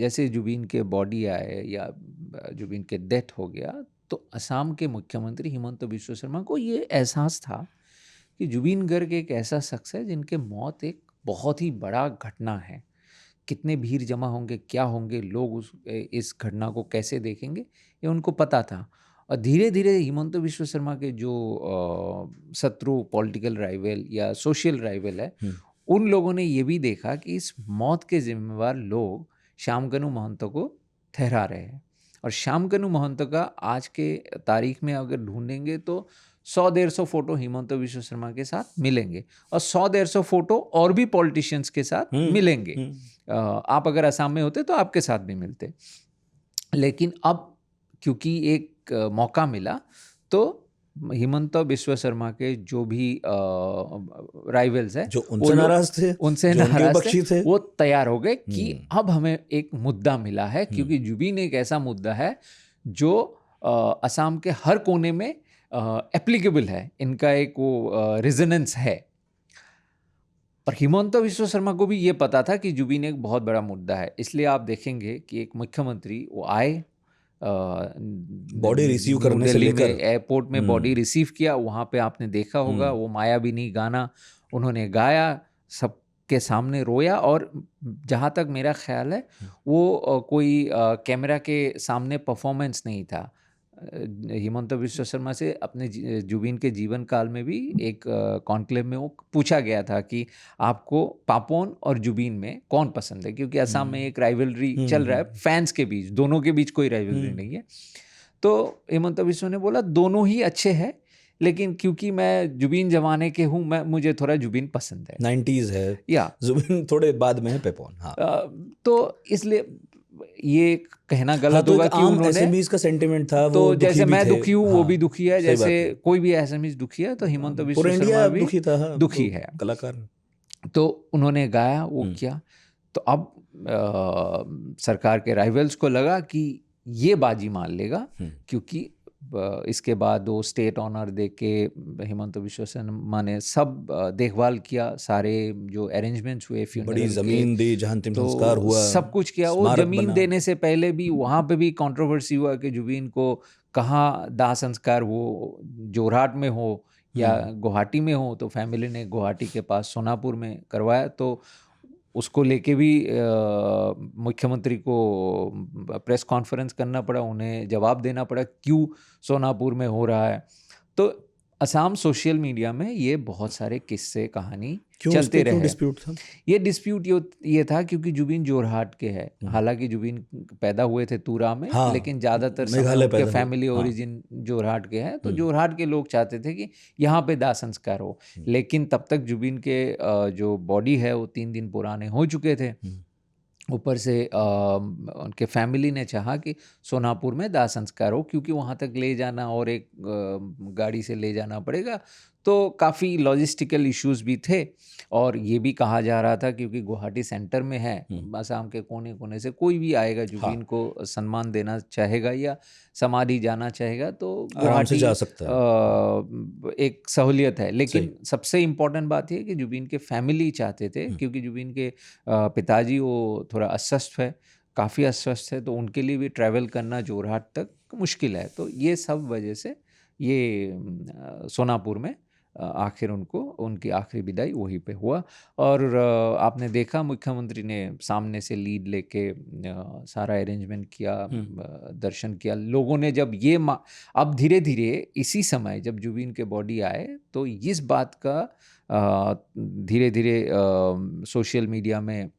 जैसे जुबिन के बॉडी आए या जुबिन के डेथ हो गया, तो असम के मुख्यमंत्री हिमंत बिश्व शर्मा को ये एहसास था कि जुबिन गर्ग एक ऐसा शख्स है जिनके मौत एक बहुत ही बड़ा घटना है। कितने भीड़ जमा होंगे, क्या होंगे, लोग इस घटना को कैसे देखेंगे, ये उनको पता था। और धीरे धीरे हिमंत बिश्व शर्मा के जो शत्रु, पॉलिटिकल राइवल या सोशल राइवल है, उन लोगों ने ये भी देखा कि इस मौत के जिम्मेवार लोग श्यामकनु महंतो को ठहरा रहे हैं। और श्यामकनु महंतो का आज के तारीख में अगर ढूंढेंगे तो 100-150 फोटो हिमंत बिश्व शर्मा के साथ मिलेंगे और 100-150 फोटो और भी पॉलिटिशियंस के साथ मिलेंगे। आप अगर असम में होते तो आपके साथ भी मिलते। लेकिन अब क्योंकि एक मौका मिला तो हिमंत बिश्व शर्मा के जो भी राइवल्स हैं, जो उनसे नाराज थे, उनसे जो उनके नाराज विपक्षी थे, वो तैयार हो गए कि अब हमें एक मुद्दा मिला है, क्योंकि जुबिन एक ऐसा मुद्दा है जो असम के हर कोने में एप्लीकेबल है, इनका एक वो रेजोनेंस है। और हिमंत बिश्व शर्मा को भी ये पता था कि जुबिन एक बहुत बड़ा मुद्दा है, इसलिए आप देखेंगे कि एक मुख्यमंत्री वो आए, बॉडी रिसीव करने से दिल्ली लेकर में एयरपोर्ट में बॉडी रिसीव किया। वहाँ पे आपने देखा होगा वो मायाबिनी गाना उन्होंने गाया, सबके सामने रोया। और जहाँ तक मेरा ख्याल है वो कोई कैमरा के सामने परफॉर्मेंस नहीं था। हिमंत बिश्व शर्मा से अपने जुबिन के जीवन काल में भी एक कॉन्क्लेव में वो पूछा गया था कि आपको पापोन और जुबिन में कौन पसंद है, क्योंकि असम में एक राइवलरी चल रहा है फैंस के बीच, दोनों के बीच कोई राइवलरी नहीं है। तो हिमंत बिश्व ने बोला दोनों ही अच्छे हैं, लेकिन क्योंकि मैं जुबिन जमाने के हूँ, मुझे थोड़ा जुबिन पसंद है, 90s है या जुबिन थोड़े बाद में है पेपोन। हाँ। तो इसलिए ये कहना गलत हाँ, तो होगा एक कि आम उन्होंने, एसएमईज का सेंटिमेंट था, तो वो जैसे मैं दुखी हूँ वो भी हाँ, दुखी है, जैसे कोई भी एसएमईज दुखी है तो हिमंत बिश्व पूरा शर्मा इंडिया भी दुखी था। हाँ, दुखी है, कलाकार। तो उन्होंने गाया, वो किया। तो अब सरकार के राइवल्स को लगा कि ये बाजी मान लेगा, क्योंकि इसके बाद वो स्टेट ऑनर दे के हिमंत बिश्व शर्मा ने सब देखभाल किया, सारे जो अरेंजमेंट्स हुए, बड़ी जमीन दी जहां अंतिम संस्कार हुआ, सब कुछ किया। वो जमीन देने से पहले भी वहाँ पे भी कंट्रोवर्सी हुआ कि जुबिन को कहाँ दाह संस्कार हो, जोरहाट में हो या गुवाहाटी में हो। तो फैमिली ने गुवाहाटी के पास सोनापुर में करवाया, तो उसको लेके भी मुख्यमंत्री को प्रेस कॉन्फ्रेंस करना पड़ा, उन्हें जवाब देना पड़ा क्यों सोनापुर में हो रहा है। तो असम सोशल मीडिया में ये बहुत सारे किस्से कहानी चलते रहे। डिस्प्यूट था? ये डिस्प्यूट ये था क्योंकि जुबिन जोरहाट के है, हालांकि जुबिन पैदा हुए थे तूरा में, हाँ, लेकिन ज़्यादातर समय उनके फैमिली ओरिजिन जोरहाट के हैं। तो जोरहाट के लोग चाहते थे कि यहाँ पे दाह संस्कार हो, लेकिन तब तक जुबिन के जो बॉडी है वो 3 दिन पुराने हो चुके थे। ऊपर से उनके फैमिली ने चाहा कि सोनापुर में दाह संस्कार हो, क्योंकि वहाँ तक ले जाना और एक गाड़ी से ले जाना पड़ेगा, तो काफ़ी लॉजिस्टिकल इश्यूज भी थे। और ये भी कहा जा रहा था क्योंकि गुवाहाटी सेंटर में है, असम के कोने कोने से कोई भी आएगा जुबिन को सम्मान देना चाहेगा या समाधि जाना चाहेगा तो गुवाहाटी जा सकता है, एक सहूलियत है। लेकिन सबसे इम्पोर्टेंट बात यह कि जुबिन के फैमिली चाहते थे, क्योंकि जुबिन के पिताजी वो थोड़ा अस्वस्थ है, काफ़ी अस्वस्थ है, तो उनके लिए भी ट्रैवल करना जोरहाट तक मुश्किल है। तो ये सब वजह से ये सोनापुर में आखिर उनकी आखिरी विदाई वहीं पे हुआ। और आपने देखा मुख्यमंत्री ने सामने से लीड लेके सारा अरेंजमेंट किया, दर्शन किया लोगों ने। जब ये अब धीरे धीरे इसी समय जब जुबिन के बॉडी आए तो इस बात का धीरे धीरे सोशल मीडिया में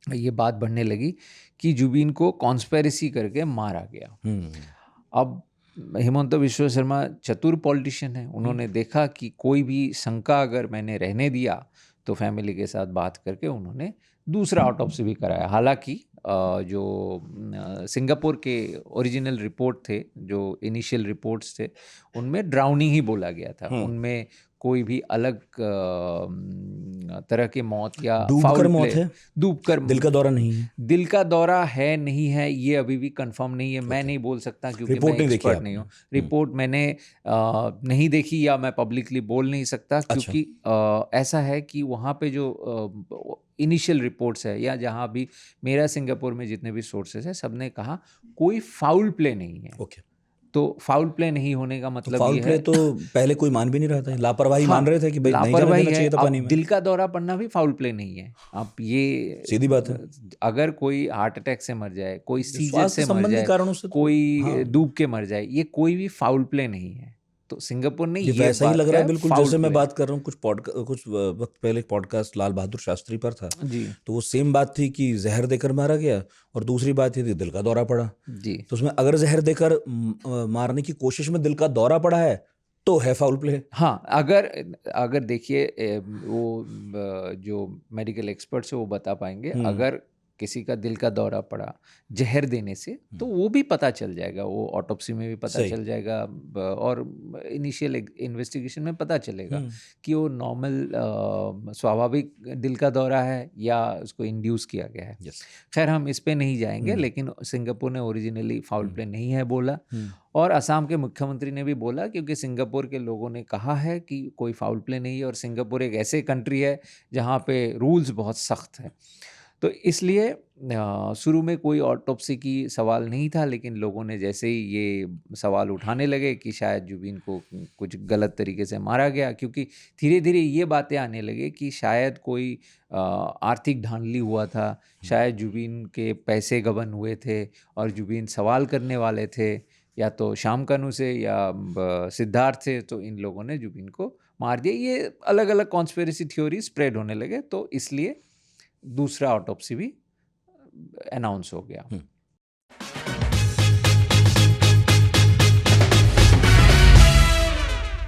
ये बात बढ़ने लगी कि जुबिन को कॉन्स्पिरेसी करके मारा गया। अब हिमंत बिश्व शर्मा चतुर पॉलिटिशियन है, उन्होंने देखा कि कोई भी शंका अगर मैंने रहने दिया तो फैमिली के साथ बात करके उन्होंने दूसरा ऑटोप्सी भी कराया। हालांकि जो सिंगापुर के ओरिजिनल रिपोर्ट थे, जो इनिशियल रिपोर्ट्स थे, उनमें ड्राउनिंग ही बोला गया था, उनमें कोई भी अलग तरह के मौत या डूबकर फाउल मौत प्ले, है, डूबकर दिल का दौरा नहीं है, दिल का दौरा है नहीं है ये अभी भी कंफर्म नहीं है। मैं नहीं बोल सकता क्योंकि रिपोर्ट मैं नहीं देखी एक्सपर्ट नहीं हूँ। रिपोर्ट मैंने नहीं देखी या मैं पब्लिकली बोल नहीं सकता क्योंकि ऐसा है कि वहाँ पे जो इनिशियल रिपोर्ट्स है या जहाँ भी मेरा सिंगापुर में जितने भी सोर्सेस है सब ने कहा कोई फाउल प्ले नहीं है। ओके, तो फाउल प्ले नहीं होने का तो मतलब फाउल ये प्ले है तो पहले कोई मान भी नहीं रहा था, लापरवाही मान रहे थे कि भाई नहीं जाने लापरवाही देना है। चाहिए था पानी अब में। दिल का दौरा पड़ना भी फाउल प्ले नहीं है। आप ये सीधी बात है, अगर कोई हार्ट अटैक से मर जाए, कोई सीजर स्वास्थ्य से मर संबंधी जाए, कारणों से कोई डूब के मर जाए, ये कोई भी फाउल प्ले नहीं है। तो सिंगापुर ने ये वैसा ही बात लग रहा है बिल्कुल फाउल जैसे मैं प्ले। बात कर रहा हूँ कुछ वक्त पहले पॉडकास्ट लाल बहादुर शास्त्री पर था, जी तो वो सेम बात थी कि जहर देकर मारा गया, और दूसरी बात थी दिल का दौरा पड़ा। जी तो उसमें अगर जहर देकर मारने की कोशिश में दिल का दौरा पड़ा है तो है फाउल प्ले। हाँ, अगर देखिए वो जो मेडिकल एक्सपर्ट्स है वो बता पाएंगे। अगर किसी का दिल का दौरा पड़ा जहर देने से तो वो भी पता चल जाएगा, वो ऑटोप्सी में भी पता चल जाएगा और इनिशियल इन्वेस्टिगेशन में पता चलेगा कि वो नॉर्मल स्वाभाविक दिल का दौरा है या उसको इंड्यूस किया गया है। खैर हम इस पे नहीं जाएंगे, लेकिन सिंगापुर ने ओरिजिनली फाउल प्ले नहीं है बोला, और असम के मुख्यमंत्री ने भी बोला क्योंकि सिंगापुर के लोगों ने कहा है कि कोई फाउल प्ले नहीं है और सिंगापुर एक ऐसे कंट्री है जहाँ पे रूल्स बहुत सख्त है। तो इसलिए शुरू में कोई ऑटोप्सी की सवाल नहीं था, लेकिन लोगों ने जैसे ही ये सवाल उठाने लगे कि शायद जुबीन को कुछ गलत तरीके से मारा गया, क्योंकि धीरे धीरे ये बातें आने लगे कि शायद कोई आर्थिक धांधली हुआ था, शायद जुबीन के पैसे गबन हुए थे और जुबीन सवाल करने वाले थे या तो शामकानू से या सिद्धार्थ से, तो इन लोगों ने जुबीन को मार दिया। ये अलग अलग कॉन्स्पिरेसी थ्योरी स्प्रेड होने लगे, तो इसलिए दूसरा ऑटोप्सी भी अनाउंस हो गया।